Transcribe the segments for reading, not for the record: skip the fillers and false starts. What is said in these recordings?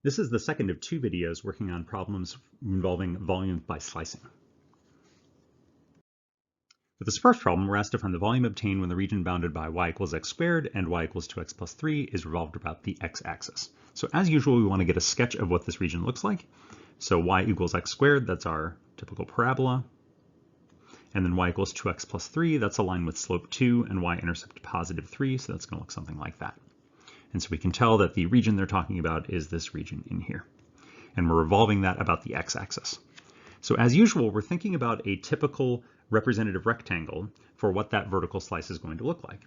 This is the second of two videos working on problems involving volume by slicing. For this first problem, we're asked to find the volume obtained when the region bounded by y equals x squared and y equals 2x plus 3 is revolved about the x-axis. So as usual, we want to get a sketch of what this region looks like. So y equals x squared, that's our typical parabola. And then y equals 2x plus 3, that's a line with slope 2 and y-intercept positive 3, so that's going to look something like that. And so we can tell that the region they're talking about is this region in here. And we're revolving that about the x-axis. So as usual, we're thinking about a typical representative rectangle for what that vertical slice is going to look like.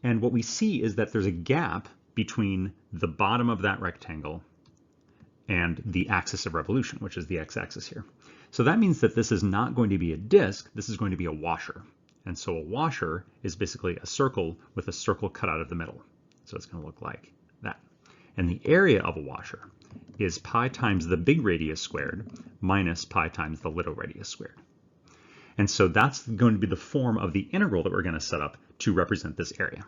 And what we see is that there's a gap between the bottom of that rectangle and the axis of revolution, which is the x-axis here. So that means that this is not going to be a disk, this is going to be a washer. And so a washer is basically a circle with a circle cut out of the middle. So it's going to look like that. And the area of a washer is pi times the big radius squared minus pi times the little radius squared. And so that's going to be the form of the integral that we're going to set up to represent this area.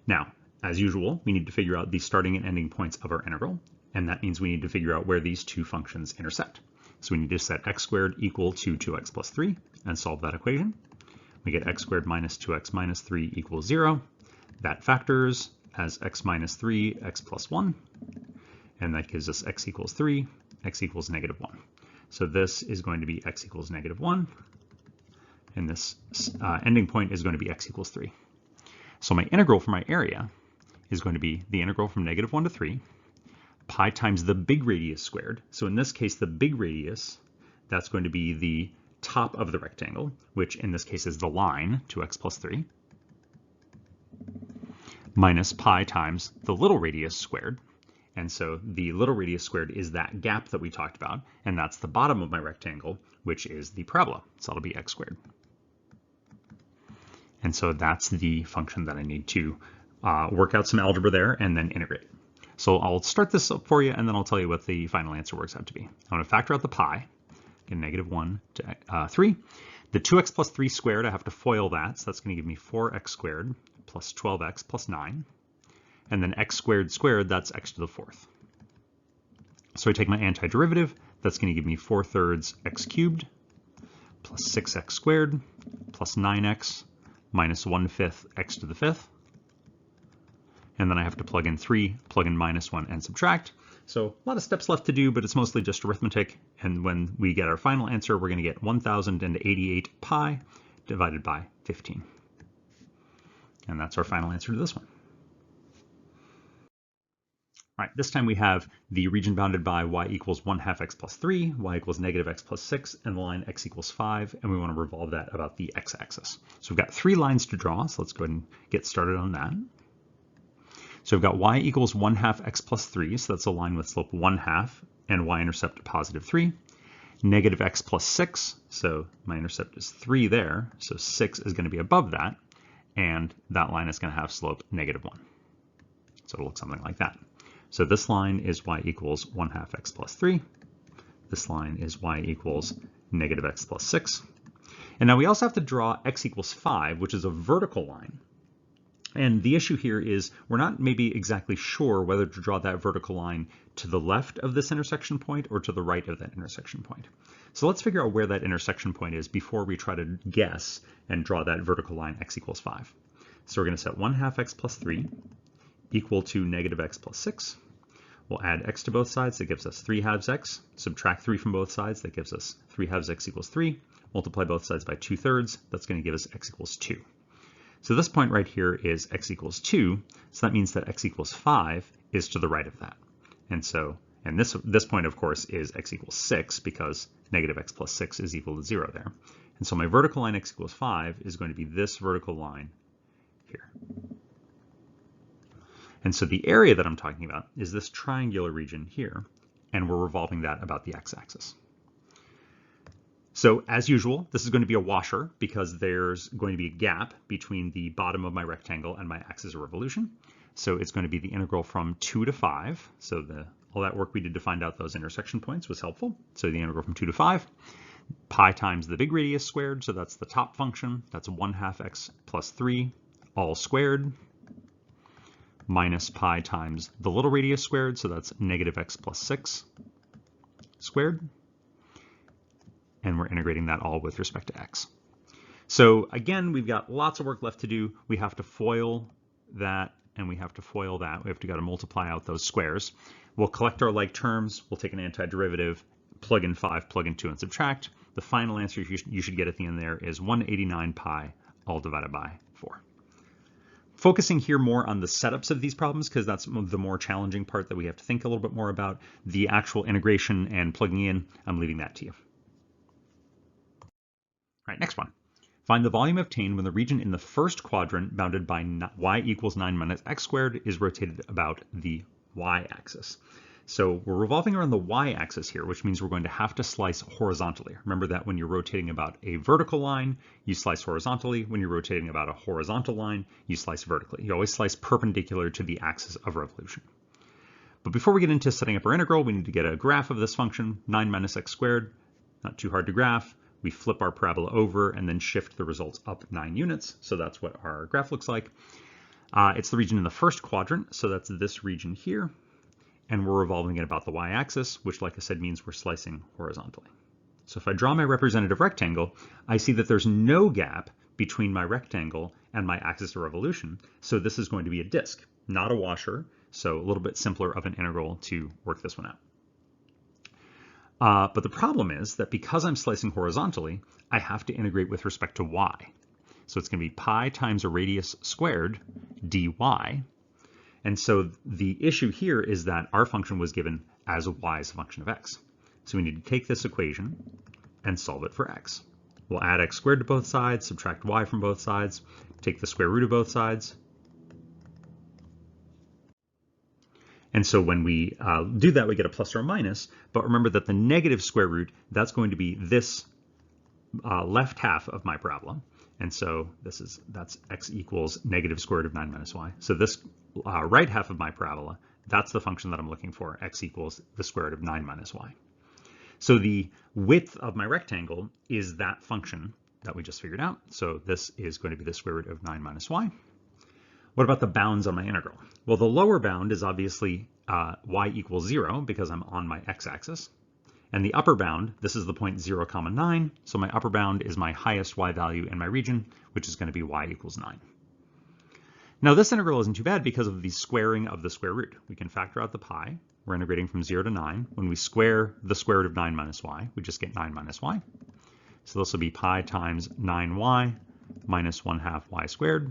Now, as usual, we need to figure out the starting and ending points of our integral. And that means we need to figure out where these two functions intersect. So we need to set x squared equal to 2x plus 3 and solve that equation. We get x squared minus 2x minus 3 equals 0. That factors as x minus 3, x plus 1. And that gives us x equals 3, x equals negative 1. So this is going to be x equals negative 1. And this ending point is going to be x equals 3. So my integral for my area is going to be the integral from negative 1 to 3, pi times the big radius squared. So in this case, the big radius, that's going to be the top of the rectangle, which in this case is the line, 2x plus 3, minus pi times the little radius squared. And so the little radius squared is that gap that we talked about, and that's the bottom of my rectangle, which is the parabola. So that'll be x squared. And so that's the function that I need to work out some algebra there and then integrate. So I'll start this up for you, and then I'll tell you what the final answer works out to be. I'm going to factor out the pi, get negative 1 to 3. The 2x plus 3 squared, I have to FOIL that, so that's going to give me 4x squared plus 12x plus 9. And then x squared squared, that's x to the 4th. So I take my antiderivative, that's going to give me 4/3 x cubed plus 6x squared plus 9x minus 1/5 x to the 5th. And then I have to plug in 3, plug in minus 1, and subtract. So a lot of steps left to do, but it's mostly just arithmetic. And when we get our final answer, we're going to get 1088 pi divided by 15. And that's our final answer to this one. All right, this time we have the region bounded by y equals 1/2 x plus 3, y equals negative x plus 6, and the line x equals 5, and we want to revolve that about the x-axis. So we've got 3 lines to draw, so let's go ahead and get started on that. So we've got y equals 1/2 x plus 3, so that's a line with slope 1/2 and y-intercept positive 3. Negative x plus 6, so my intercept is 3 there, so 6 is going to be above that, and that line is going to have slope negative 1. So it'll look something like that. So this line is y equals 1/2 x plus 3. This line is y equals negative x plus 6. And now we also have to draw x equals 5, which is a vertical line. And the issue here is we're not maybe exactly sure whether to draw that vertical line to the left of this intersection point or to the right of that intersection point. So let's figure out where that intersection point is before we try to guess and draw that vertical line x equals 5. So we're going to set 1/2 x plus 3 equal to negative x plus 6. We'll add x to both sides, that gives us 3/2 x. Subtract 3 from both sides, that gives us 3/2 x equals 3. Multiply both sides by 2/3, that's going to give us x equals 2. So this point right here is x equals 2, so that means that x equals 5 is to the right of that. And so, and this point, of course, is x equals 6 because negative x plus 6 is equal to 0 there. And so my vertical line x equals 5 is going to be this vertical line here. And so the area that I'm talking about is this triangular region here, and we're revolving that about the x-axis. So as usual, this is going to be a washer because there's going to be a gap between the bottom of my rectangle and my axis of revolution. So it's going to be the integral from 2 to 5. So all that work we did to find out those intersection points was helpful. So the integral from 2 to 5, pi times the big radius squared. So that's the top function. That's 1/2 x plus 3 all squared minus pi times the little radius squared, so that's negative x plus 6 squared. And we're integrating that all with respect to x. So again, we've got lots of work left to do. We have to FOIL that, and we have to FOIL that. We have to go to multiply out those squares. We'll collect our like terms. We'll take an antiderivative, plug in 5, plug in 2, and subtract. The final answer you should get at the end there is 189 pi, all divided by 4. Focusing here more on the setups of these problems, because that's the more challenging part that we have to think a little bit more about. The actual integration and plugging in, I'm leaving that to you. All right, next one. Find the volume obtained when the region in the first quadrant bounded by y equals 9 minus x squared is rotated about the y-axis. So we're revolving around the y-axis here, which means we're going to have to slice horizontally. Remember that when you're rotating about a vertical line, you slice horizontally. When you're rotating about a horizontal line, you slice vertically. You always slice perpendicular to the axis of revolution. But before we get into setting up our integral, we need to get a graph of this function, 9 minus x squared. Not too hard to graph. We flip our parabola over and then shift the results up 9 units. So that's what our graph looks like. It's the region in the first quadrant, so that's this region here. And we're revolving it about the y-axis, which, like I said, means we're slicing horizontally. So if I draw my representative rectangle, I see that there's no gap between my rectangle and my axis of revolution. So this is going to be a disk, not a washer. So a little bit simpler of an integral to work this one out. But the problem is that because I'm slicing horizontally, I have to integrate with respect to y. So it's going to be pi times a radius squared dy. And so the issue here is that our function was given as y as a function of x. So we need to take this equation and solve it for x. We'll add x squared to both sides, subtract y from both sides, take the square root of both sides. And so when we do that, we get a plus or a minus. But remember that the negative square root, that's going to be this left half of my parabola. And so that's x equals negative square root of 9 minus y. So this right half of my parabola, that's the function that I'm looking for, x equals the square root of 9 minus y. So the width of my rectangle is that function that we just figured out. So this is going to be the square root of 9 minus y. What about the bounds on my integral? Well, the lower bound is obviously y equals 0 because I'm on my x-axis. And the upper bound, this is the point 0, 9. So my upper bound is my highest y value in my region, which is going to be y equals 9. Now this integral isn't too bad because of the squaring of the square root. We can factor out the pi. We're integrating from 0 to 9. When we square the square root of 9 minus y, we just get 9 minus y. So this will be pi times 9y minus 1/2 y squared.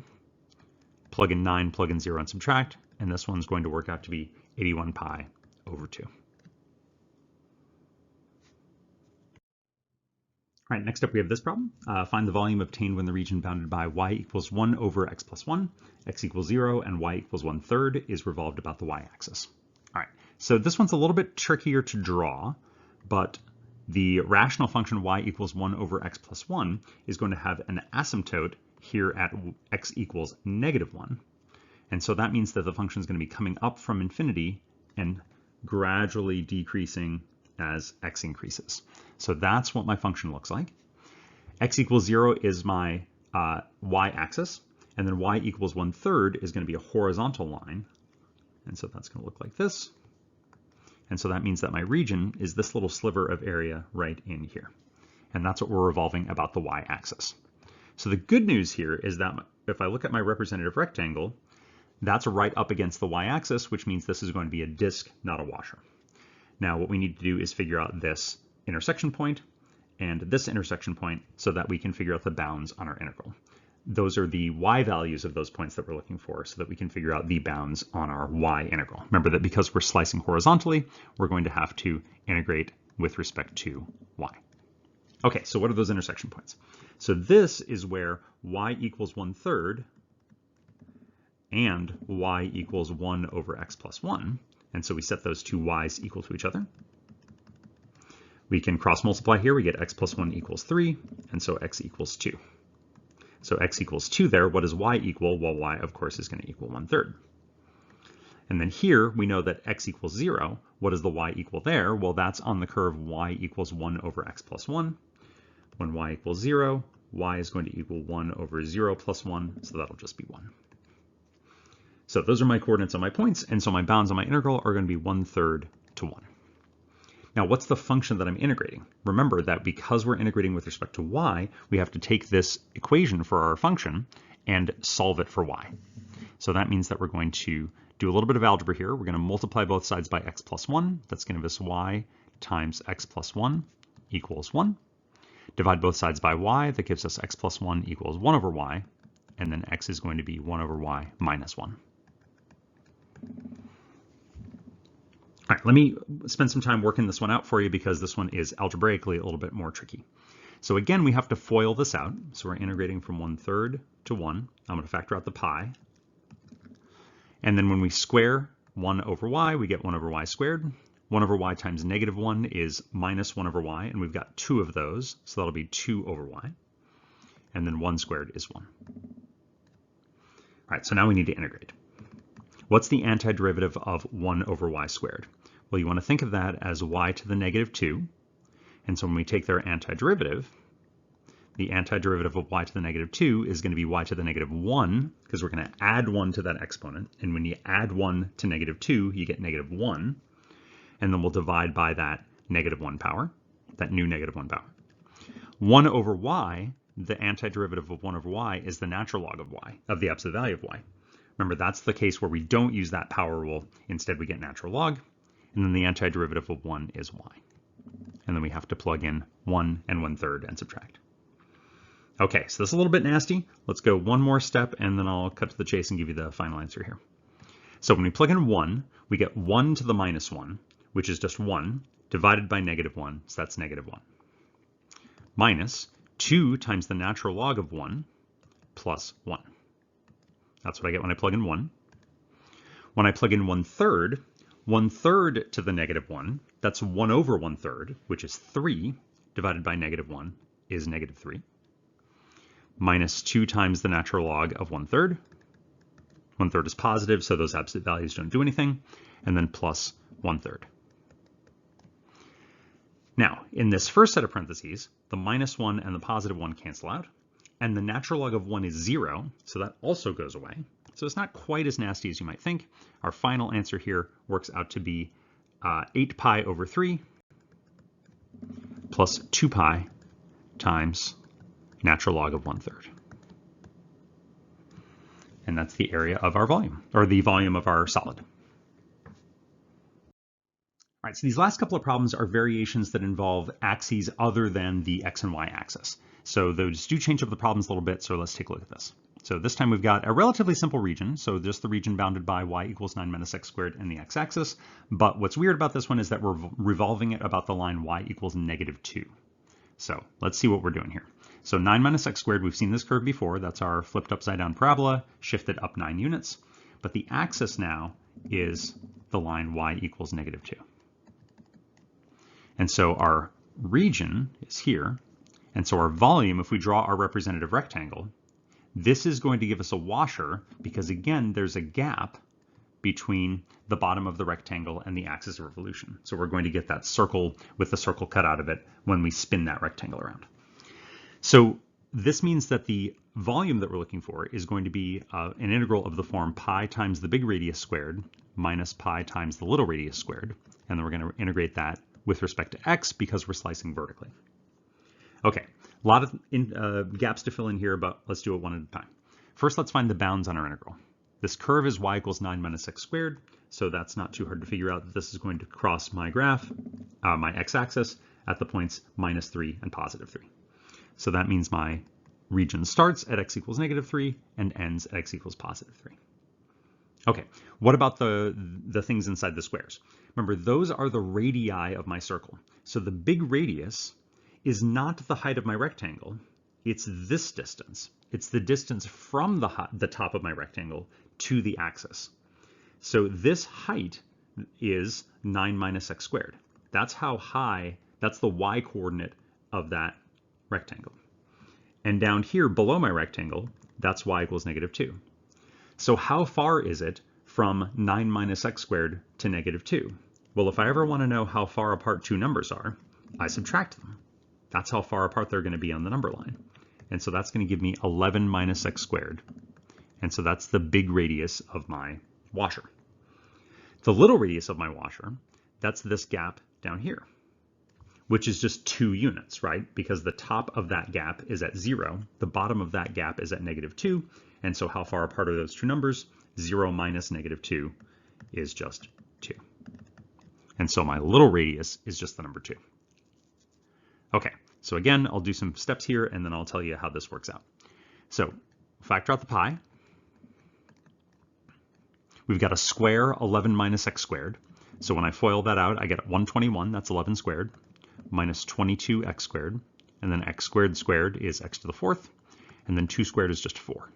Plug in 9, plug in 0, and subtract. And this one's going to work out to be 81 pi over 2. All right, next up we have this problem. Find the volume obtained when the region bounded by y equals 1 over x plus 1, x equals 0, and y equals 1/3 is revolved about the y-axis. All right, so this one's a little bit trickier to draw, but the rational function y equals 1 over x plus 1 is going to have an asymptote here at x equals -1. And so that means that the function is going to be coming up from infinity and gradually decreasing as x increases. So that's what my function looks like. X equals 0 is my y-axis, and then y equals 1/3 is going to be a horizontal line. And so that's going to look like this. And so that means that my region is this little sliver of area right in here. And that's what we're revolving about the y-axis. So the good news here is that if I look at my representative rectangle, that's right up against the y-axis, which means this is going to be a disk, not a washer. Now what we need to do is figure out this intersection point and this intersection point so that we can figure out the bounds on our integral. Those are the y values of those points that we're looking for so that we can figure out the bounds on our y integral. Remember that because we're slicing horizontally, we're going to have to integrate with respect to y. Okay, so what are those intersection points? So this is where y equals 1/3 and y equals 1 over x plus 1. And so we set those two y's equal to each other. We can cross multiply here. We get x plus 1 equals 3, and so x equals 2. So x equals 2 there. What does y equal? Well, y, of course, is going to equal 1/3. And then here, we know that x equals 0. What does the y equal there? Well, that's on the curve y equals 1 over x plus 1. When y equals 0, y is going to equal 1 over 0 plus 1, so that'll just be 1. So those are my coordinates on my points, and so my bounds on my integral are going to be 1/3 to 1. Now, what's the function that I'm integrating? Remember that because we're integrating with respect to y, we have to take this equation for our function and solve it for y. So that means that we're going to do a little bit of algebra here. We're going to multiply both sides by x plus 1. That's going to give us y times x plus 1 equals 1. Divide both sides by y. That gives us x plus 1 equals 1 over y. And then x is going to be 1 over y minus 1. All right, let me spend some time working this one out for you because this one is algebraically a little bit more tricky. So again, we have to FOIL this out. So we're integrating from 1/3 to 1. I'm going to factor out the pi. And then when we square 1 over y, we get 1 over y squared. 1 over y times -1 is minus 1 over y, and we've got 2 of those, so that'll be 2 over y. And then 1 squared is 1. All right, so now we need to integrate. What's the antiderivative of 1 over y squared? Well, you want to think of that as y to the -2. And so when we take their antiderivative, the antiderivative of y to the -2 is going to be y to the -1, because we're going to add 1 to that exponent. And when you add 1 to -2, you get -1. And then we'll divide by that -1 power, that new -1 power. 1 over y, the antiderivative of 1 over y is the natural log of y, of the absolute value of y. Remember, that's the case where we don't use that power rule. Instead, we get natural log. And then the antiderivative of 1 is y. And then we have to plug in 1 and 1/3 and subtract. Okay, so this is a little bit nasty. Let's go one more step, and then I'll cut to the chase and give you the final answer here. So when we plug in 1, we get 1 to the -1, which is just 1, divided by -1, so that's -1. Minus 2 times the natural log of 1 plus 1. That's what I get when I plug in 1. When I plug in 1/3, 1/3 to the -1, that's 1 over 1/3, which is 3, divided by -1 is -3. Minus 2 times the natural log of 1/3. 1/3 is positive, so those absolute values don't do anything. And then plus 1/3. Now, in this first set of parentheses, the -1 and the +1 cancel out. And the natural log of 1 is 0, so that also goes away. So it's not quite as nasty as you might think. Our final answer here works out to be 8 pi over 3 plus 2 pi times natural log of 1/3. And that's the area of our volume, or the volume of our solid. All right, so these last couple of problems are variations that involve axes other than the x and y axis. So those do change up the problems a little bit, so let's take a look at this. So this time we've got a relatively simple region, so just the region bounded by y equals 9 minus x squared and the x-axis. But what's weird about this one is that we're revolving it about the line y equals -2. So let's see what we're doing here. So 9 minus x squared, we've seen this curve before. That's our flipped upside down parabola, shifted up 9 units. But the axis now is the line y equals -2. And so our region is here. And so our volume, if we draw our representative rectangle, this is going to give us a washer because, again, there's a gap between the bottom of the rectangle and the axis of revolution. So we're going to get that circle with the circle cut out of it when we spin that rectangle around. So this means that the volume that we're looking for is going to be an integral of the form pi times the big radius squared minus pi times the little radius squared. And then we're going to integrate that with respect to x because we're slicing vertically. Okay, a lot of gaps to fill in here, but let's do it one at a time. First, let's find the bounds on our integral. This curve is y equals 9 minus x squared, so that's not too hard to figure out that this is going to cross my graph, my x-axis, at the points -3 and +3. So that means my region starts at x equals -3 and ends at x equals +3. Okay, what about the things inside the squares? Remember, those are the radii of my circle. So the big radius is not the height of my rectangle, it's this distance. It's the distance from the top of my rectangle to the axis. So this height is 9 minus x squared. That's how high, that's the y coordinate of that rectangle. And down here below my rectangle, that's y equals -2. So how far is it from 9 minus x squared to -2? Well, if I ever want to know how far apart two numbers are, I subtract them. That's how far apart they're going to be on the number line. And so that's going to give me 11 minus x squared. And so that's the big radius of my washer. The little radius of my washer, that's this gap down here, which is just 2 units, right? Because the top of that gap is at 0, the bottom of that gap is at -2, and so how far apart are those two numbers? 0 minus -2 is just 2. And so my little radius is just the number 2. Okay, so again, I'll do some steps here, and then I'll tell you how this works out. So factor out the pi. We've got a square 11 minus x squared. So when I FOIL that out, I get 121, that's 11 squared, minus 22x squared, and then x squared squared is x to the 4th, and then 2 squared is just 4.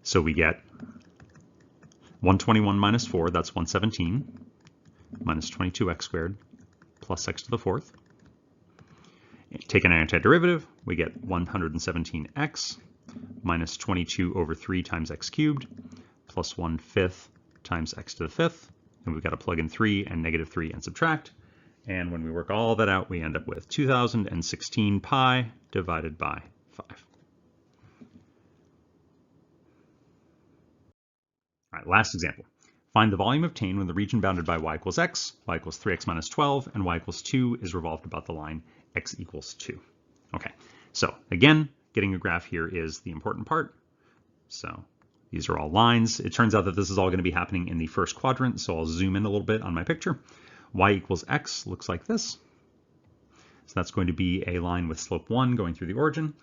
So we get 121 minus 4, that's 117, minus 22x squared, plus x to the 4th. Take an antiderivative, we get 117x minus 22 over 3 times x cubed, plus 1/5 times x to the 5th, and we've got to plug in 3 and -3 and subtract. And when we work all that out, we end up with 2016 pi divided by 5. All right, last example. Find the volume obtained when the region bounded by y equals x, y equals 3x minus 12, and y equals 2 is revolved about the line x equals 2. Okay, so again, getting a graph here is the important part. So these are all lines. It turns out that this is all going to be happening in the first quadrant, so I'll zoom in a little bit on my picture. Y equals x looks like this. So that's going to be a line with slope 1 going through the origin.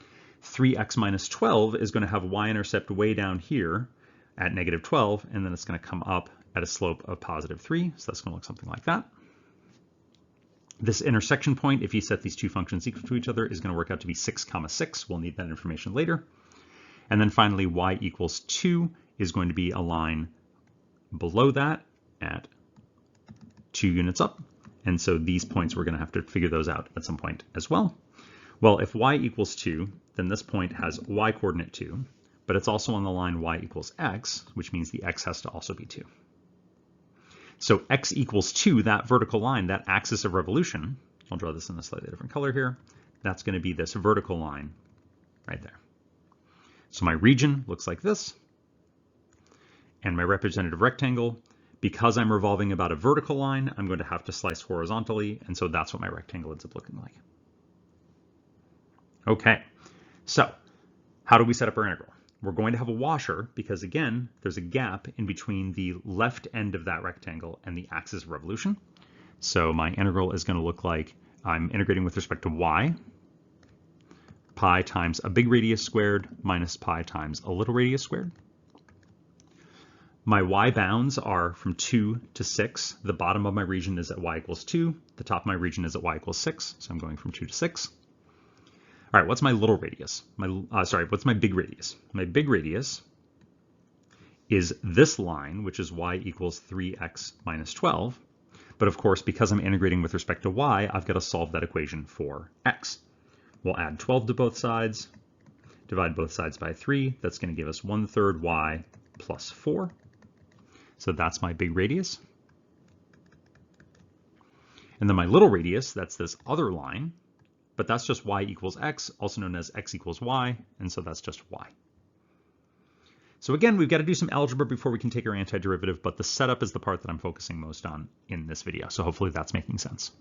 3x minus 12 is going to have y-intercept way down here at -12, and then it's going to come up at a slope of +3, so that's going to look something like that. This intersection point, if you set these two functions equal to each other, is going to work out to be 6, 6. We'll need that information later. And then finally, y equals 2 is going to be a line below that at 2 units up. And so these points, we're going to have to figure those out at some point as well. Well, if y equals 2, then this point has y coordinate 2, but it's also on the line y equals x, which means the x has to also be 2. So x equals 2, that vertical line, that axis of revolution, I'll draw this in a slightly different color here, that's going to be this vertical line right there. So my region looks like this, and my representative rectangle, because I'm revolving about a vertical line, I'm going to have to slice horizontally, and so that's what my rectangle ends up looking like. Okay, so how do we set up our integral? We're going to have a washer because, again, there's a gap in between the left end of that rectangle and the axis of revolution. So my integral is going to look like I'm integrating with respect to y, pi times a big radius squared minus pi times a little radius squared. My y bounds are from 2 to 6. The bottom of my region is at y equals 2. The top of my region is at y equals 6. So I'm going from 2 to 6. All right, what's my little radius? What's my big radius? My big radius is this line, which is y equals 3x minus 12. But of course, because I'm integrating with respect to y, I've got to solve that equation for x. We'll add 12 to both sides, divide both sides by 3. That's going to give us 1/3 y plus 4. So that's my big radius. And then my little radius, that's this other line, but that's just y equals x, also known as x equals y, and so that's just y. So again, we've got to do some algebra before we can take our antiderivative, but the setup is the part that I'm focusing most on in this video, so hopefully that's making sense.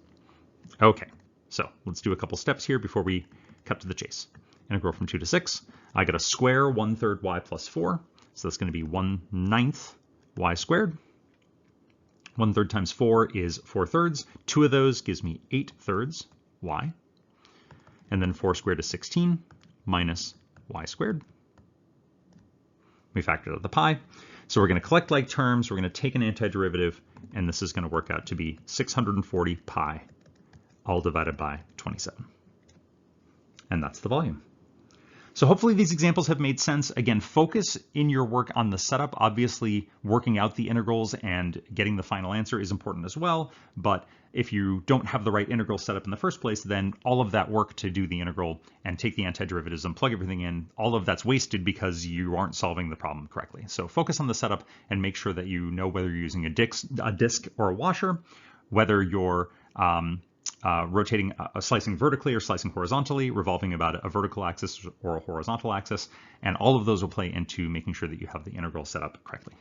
Okay, so let's do a couple steps here before we cut to the chase. Integral from 2 to 6. I got a square 1/3 y plus 4, so that's going to be 1/9 y squared. 1/3 times 4 is 4/3. 2 of those gives me 8/3 y. And then 4 squared is 16 minus y squared. We factored out the pi. So we're going to collect like terms. We're going to take an antiderivative, and this is going to work out to be 640 pi, all divided by 27. And that's the volume. So hopefully these examples have made sense. Again, focus in your work on the setup. Obviously, working out the integrals and getting the final answer is important as well. But if you don't have the right integral set up in the first place, then all of that work to do the integral and take the antiderivatives and plug everything in, all of that's wasted because you aren't solving the problem correctly. So focus on the setup and make sure that you know whether you're using a disc or a washer, whether you're rotating, slicing vertically or slicing horizontally, revolving about a vertical axis or a horizontal axis, and all of those will play into making sure that you have the integral set up correctly.